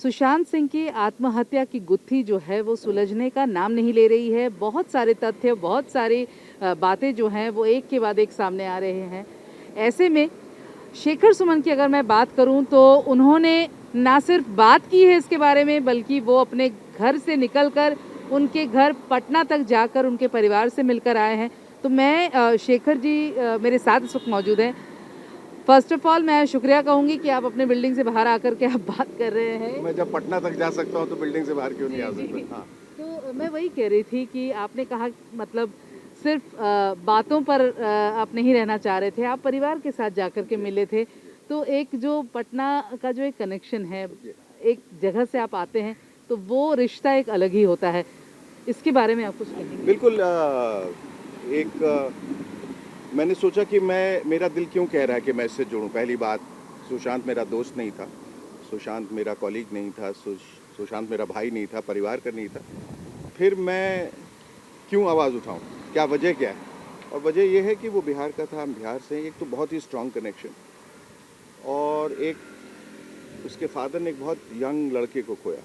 सुशांत सिंह की आत्महत्या की गुत्थी जो है वो सुलझने का नाम नहीं ले रही है। बहुत सारे तथ्य, बहुत सारी बातें जो हैं वो एक के बाद एक सामने आ रहे हैं। ऐसे में शेखर सुमन की अगर मैं बात करूं तो उन्होंने ना सिर्फ बात की है इसके बारे में, बल्कि वो अपने घर से निकलकर उनके घर पटना तक जाकर उनके परिवार से मिलकर आए हैं। तो मैं शेखर जी मेरे साथ इस वक्त मौजूद हैं। फर्स्ट ऑफ ऑल मैं शुक्रिया कहूँगी कि आप अपने बिल्डिंग से बाहर आकर के आप बात कर रहे हैं। मैं जब पटना तक जा सकता हूँ तो बिल्डिंग से बाहर क्यों नहीं आ जी, जी। सकता? हाँ। तो मैं वही कह रही थी कि आपने कहा मतलब सिर्फ बातों पर आप नहीं रहना चाह रहे थे, आप परिवार के साथ जाकर के मिले थे। तो एक जो पटना का जो एक कनेक्शन है, एक जगह से आप आते हैं, तो वो रिश्ता एक अलग ही होता है। इसके बारे में आप कुछ कहेंगे? बिल्कुल। मैंने सोचा कि मेरा दिल क्यों कह रहा है कि मैं इससे जुड़ूं। पहली बात, सुशांत मेरा दोस्त नहीं था, सुशांत मेरा कॉलीग नहीं था, सुशांत मेरा भाई नहीं था, परिवार का नहीं था। फिर मैं क्यों आवाज़ उठाऊं? क्या वजह क्या है? और वजह यह है कि वो बिहार का था, हम बिहार से हैं। एक तो बहुत ही स्ट्रॉन्ग कनेक्शन, और एक उसके फादर ने एक बहुत यंग लड़के को खोया।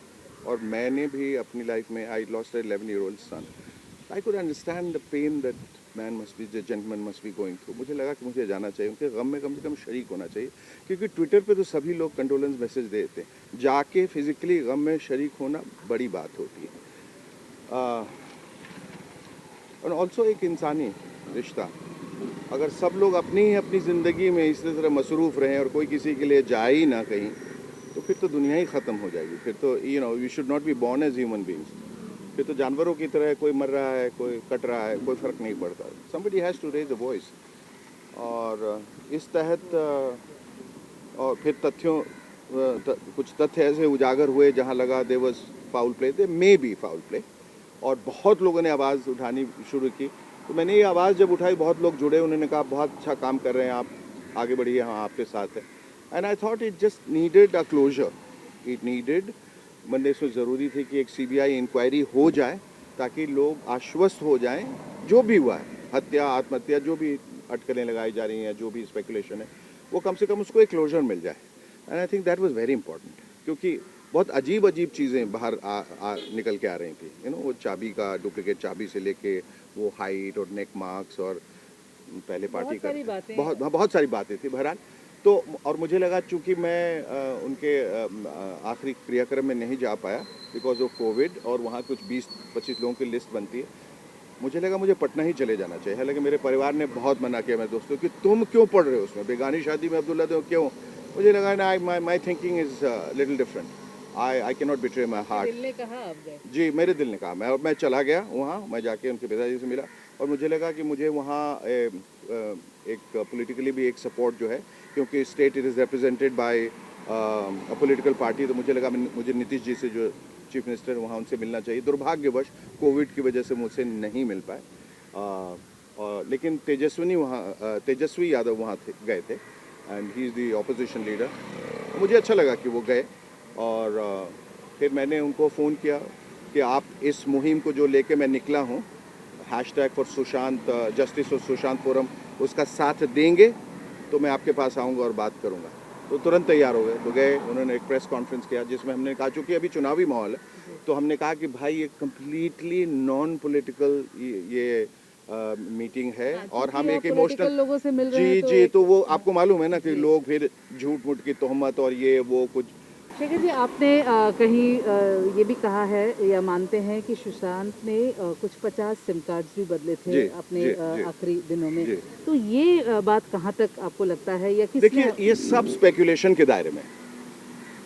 और मैंने भी अपनी लाइफ में, I lost 11-year-old son. I could understand the pain that man must be, the gentleman must be going through. मुझे लगा कि मुझे जाना चाहिए, उनके गम में कम से कम शरीक होना चाहिए, क्योंकि ट्विटर पे तो सभी लोग कंडोलेंस मैसेज दे देते हैं, जाके फिजिकली गम में शरीक होना बड़ी बात होती है। और ऑल्सो एक इंसानी रिश्ता, अगर सब लोग अपनी ज़िंदगी में इस तरह मसरूफ़ रहें और कोई किसी के लिए जाए ही ना कहीं, तो फिर तो दुनिया ही ख़त्म हो जाएगी। फिर तो we should not be born as human beings. फिर तो जानवरों की तरह कोई मर रहा है, कोई कट रहा है, कोई फ़र्क नहीं पड़ता। Somebody has to raise a voice. और इस तहत और फिर कुछ तथ्य ऐसे उजागर हुए जहाँ लगा there was foul play, they may be foul play, और बहुत लोगों ने आवाज़ उठानी शुरू की। तो मैंने ये आवाज़ जब उठाई, बहुत लोग जुड़े, उन्होंने कहा बहुत अच्छा काम कर रहे हैं आप, आगे बढ़िए, हम आपके साथ हैं। And I thought it just needed a closure, it needed, मतलब इसमें ज़रूरी थी कि एक सीबीआई इंक्वायरी हो जाए, ताकि लोग आश्वस्त हो जाएं। जो भी हुआ है, हत्या, आत्महत्या, जो भी अटकलें लगाई जा रही हैं, जो भी स्पेकुलेशन है, वो कम से कम उसको एक क्लोजर मिल जाए। And I think that was very important, क्योंकि बहुत अजीब चीज़ें बाहर निकल के आ रही थी। वो चाबी का, डुप्लीकेट चाबी से लेके वो हाइट और नेक मार्क्स, और पहले पार्टी का बहुत सारी बातें थी बहरहाल। तो और मुझे लगा, चूंकि मैं उनके आखिरी क्रियाक्रम में नहीं जा पाया बिकॉज ऑफ कोविड, और वहाँ कुछ 20-25 लोगों की लिस्ट बनती है, मुझे लगा मुझे पटना ही चले जाना चाहिए। हालांकि मेरे परिवार ने बहुत मना किया मेरे दोस्तों कि तुम क्यों पढ़ रहे हो उसमें, बेगानी शादी में अब्दुल्ला तो क्यों? मुझे लगा ना, my thinking is little different. I can not betray my heart. दिल ने कहा आप गए? जी, मेरे दिल ने कहा। मैं चला गया वहाँ, मैं जाके उनके पिताजी से मिला, और मुझे लगा कि मुझे वहाँ एक पॉलिटिकली भी एक सपोर्ट जो है, क्योंकि state it is represented by a political party, तो मुझे लगा मुझे नीतीश जी से, जो चीफ मिनिस्टर, वहाँ उनसे मिलना चाहिए। दुर्भाग्यवश कोविड की वजह से मुझसे नहीं मिल पाए। लेकिन तेजस्वी यादव वहाँ गए थे, and he is the opposition leader. मुझे अच्छा लगा कि वो गए, और फिर मैंने उनको फ़ोन किया कि आप इस मुहिम को जो लेके मैं निकला हूँ, हैशटैग फॉर सुशांत, जस्टिस और सुशांत फोरम, उसका साथ देंगे तो मैं आपके पास आऊँगा और बात करूँगा। तो तुरंत तैयार हो गए, तो गए। उन्होंने एक प्रेस कॉन्फ्रेंस किया, जिसमें हमने कहा, चूँकि अभी चुनावी माहौल है, तो हमने कहा कि भाई ये कम्प्लीटली नॉन पॉलिटिकल ये मीटिंग है, और हम एक इमोशनल लोगों से मिल रहे हैं, जी, तो वो आपको मालूम है ना कि लोग फिर झूठ मूठ की तोहमत और ये वो कुछ। शेखर जी, आपने कहीं ये भी कहा है या मानते हैं कि सुशांत ने कुछ 50 सिम कार्ड्स भी बदले थे जी, अपने जी, जी, आखिरी दिनों में। जी। तो ये बात कहाँ तक आपको लगता है, या देखिए, ये सब स्पेकुलेशन के दायरे में,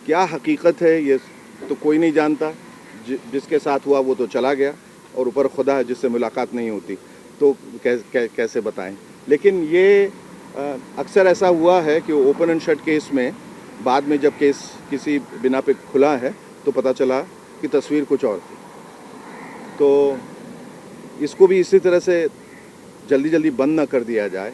क्या हकीकत है ये तो कोई नहीं जानता। जिसके साथ हुआ वो तो चला गया, और ऊपर खुदा है जिससे मुलाकात नहीं होती, तो कैसे बताएं। लेकिन ये अक्सर ऐसा हुआ है कि ओपन एंड शट केस में बाद में जब केस किसी बिना पे खुला है, तो पता चला कि तस्वीर कुछ और थी। तो इसको भी इसी तरह से जल्दी जल्दी बंद ना कर दिया जाए,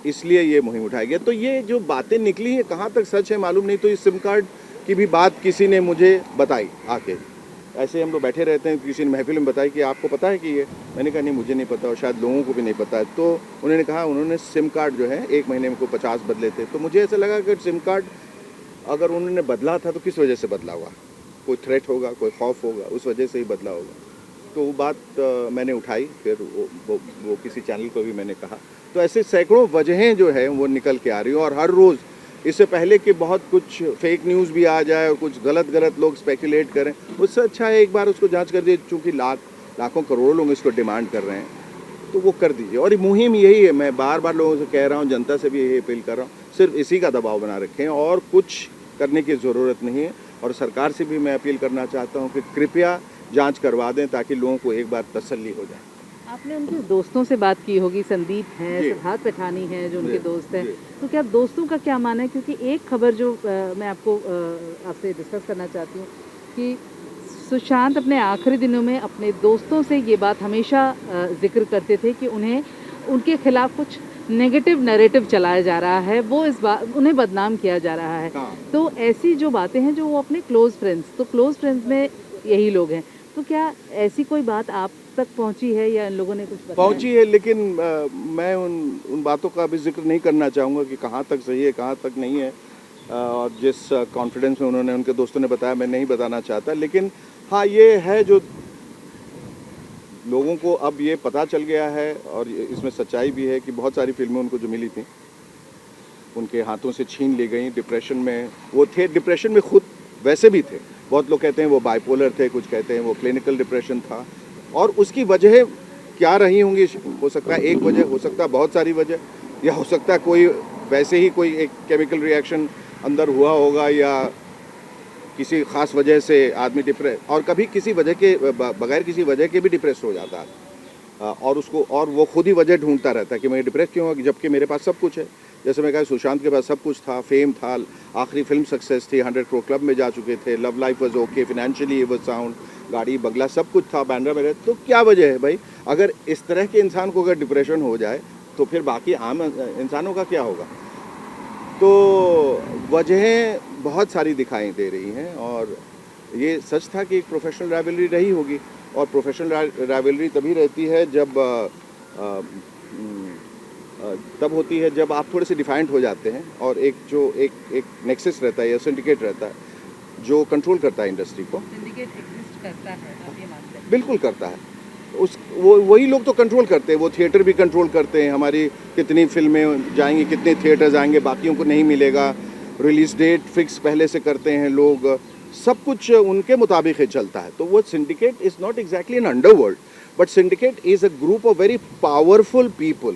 इसलिए ये मुहिम उठाई गई। तो ये जो बातें निकली हैं, कहाँ तक सच है मालूम नहीं। तो इस सिम कार्ड की भी बात किसी ने मुझे बताई आके, ऐसे हम लोग बैठे रहते हैं, किसी ने महफिल में बताया कि आपको पता है कि ये, मैंने कहा नहीं, मुझे नहीं पता, और शायद लोगों को भी नहीं पता है। तो उन्होंने कहा, उन्होंने सिम कार्ड जो है 1 महीने में को 50 बदले थे। तो मुझे ऐसा लगा कि सिम कार्ड अगर उन्होंने बदला था तो किस वजह से बदला होगा? कोई थ्रेट होगा, कोई खौफ होगा, उस वजह से ही बदला होगा। तो वो बात मैंने उठाई, फिर वो किसी चैनल को भी मैंने कहा। तो ऐसे सैकड़ों वजहें जो है वो निकल के आ रही हैं, और हर रोज़ इससे पहले कि बहुत कुछ फेक न्यूज़ भी आ जाए और कुछ गलत लोग स्पेकुलेट करें, उससे अच्छा है एक बार उसको जांच कर दिए। चूँकि लाखों करोड़ों लोग इसको डिमांड कर रहे हैं, तो वो कर दीजिए। और ये मुहिम यही है, मैं बार बार लोगों से कह रहा हूँ, जनता से भी यही अपील कर रहा हूँ, सिर्फ इसी का दबाव बना रखें और कुछ करने की ज़रूरत नहीं है। और सरकार से भी मैं अपील करना चाहता हूँ कि कृपया जांच करवा दें, ताकि लोगों को एक बार तसल्ली हो जाए। आपने उनके दोस्तों से बात की होगी, संदीप हैं, जी। सिद्धार्थ पठानी हैं जो उनके जी, दोस्त हैं, जी। तो क्या दोस्तों का क्या मानना है? क्योंकि एक खबर जो मैं आपको आपसे डिस्कस करना चाहती हूँ कि सुशांत अपने आखिरी दिनों में अपने दोस्तों से ये बात हमेशा जिक्र करते थे कि उन्हें उनके खिलाफ कुछ नेगेटिव नैरेटिव चलाया जा रहा है, वो इस बात उन्हें बदनाम किया जा रहा है। हाँ। तो ऐसी जो बातें हैं जो वो अपने क्लोज़ फ्रेंड्स में यही लोग हैं, तो क्या ऐसी कोई बात आप तक पहुंची है या इन लोगों ने कुछ बताया? पहुंची है, लेकिन मैं उन बातों का अभी जिक्र नहीं करना चाहूँगा कि कहाँ तक सही है, कहाँ तक नहीं है। और जिस कॉन्फिडेंस में उन्होंने, उनके दोस्तों ने बताया, मैं नहीं बताना चाहता। लेकिन हाँ, ये है जो लोगों को अब ये पता चल गया है, और इसमें सच्चाई भी है कि बहुत सारी फिल्में उनको जो मिली थी उनके हाथों से छीन ली गई। डिप्रेशन में वो थे, डिप्रेशन में खुद वैसे भी थे। बहुत लोग कहते हैं वो बाइपोलर थे, कुछ कहते हैं वो क्लिनिकल डिप्रेशन था। और उसकी वजह क्या रही होंगी, हो सकता है एक वजह, हो सकता है बहुत सारी वजह, या हो सकता है कोई वैसे ही कोई एक केमिकल रिएक्शन अंदर हुआ होगा, या किसी ख़ास वजह से आदमी डिप्रेस, और कभी किसी वजह के बगैर किसी वजह के भी डिप्रेस हो जाता है। और वो खुद ही वजह ढूंढता रहता है कि मैं डिप्रेस क्यों हुआ, जबकि मेरे पास सब कुछ है। जैसे मैं कहा, सुशांत के पास सब कुछ था, फेम था, आखिरी फिल्म सक्सेस थी, 100 करोड़ क्लब में जा चुके थे, love life was okay, financially was sound, गाड़ी बंगला सब कुछ था, बांद्रा में रहे। तो क्या वजह है भाई? अगर इस तरह के इंसान को अगर डिप्रेशन हो जाए, तो फिर बाकी आम इंसानों का क्या होगा? तो वजहें बहुत सारी दिखाई दे रही हैं, और ये सच था कि एक प्रोफेशनल राइवलरी रही होगी। और प्रोफेशनल राइवलरी तभी रहती है तब होती है जब आप थोड़े से डिफाइंड हो जाते हैं, और एक नेक्सस रहता है या सिंडिकेट रहता है जो कंट्रोल करता है इंडस्ट्री को। सिंडिकेट एग्जिस्ट करता है, आप ये मानते हैं? बिल्कुल करता है। वही लोग तो कंट्रोल करते हैं, वो थिएटर भी कंट्रोल करते हैं। हमारी कितनी फिल्में जाएंगी, कितने थिएटर्स आएंगे, बाकियों को नहीं मिलेगा। रिलीज डेट फिक्स पहले से करते हैं लोग, सब कुछ उनके मुताबिक ही चलता है। तो वो syndicate is not exactly an underworld, but syndicate is a group of very powerful people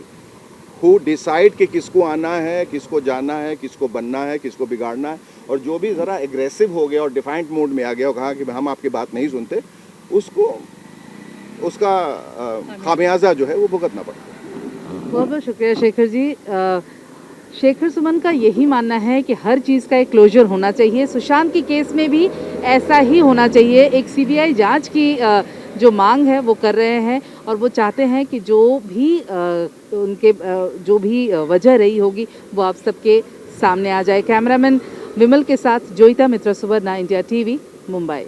who decide कि किसको आना है, किसको जाना है, किसको बनना है, किसको बिगाड़ना है। और जो भी ज़रा एग्रेसिव हो गया और डिफाइंड मोड में आ गया और कहा कि हम आपकी बात नहीं सुनते, उसका खामियाजा जो है वो भुगतना पड़ता है। बहुत बहुत शुक्रिया शेखर जी। शेखर सुमन का यही मानना है कि हर चीज़ का एक क्लोजर होना चाहिए। सुशांत की केस में भी ऐसा ही होना चाहिए। एक सीबीआई जांच की जो मांग है वो कर रहे हैं, और वो चाहते हैं कि जो भी वजह रही होगी वो आप सबके सामने आ जाए। कैमरामैन विमल के साथ जोईता मित्रा, सुवर्ण इंडिया टीवी, मुंबई।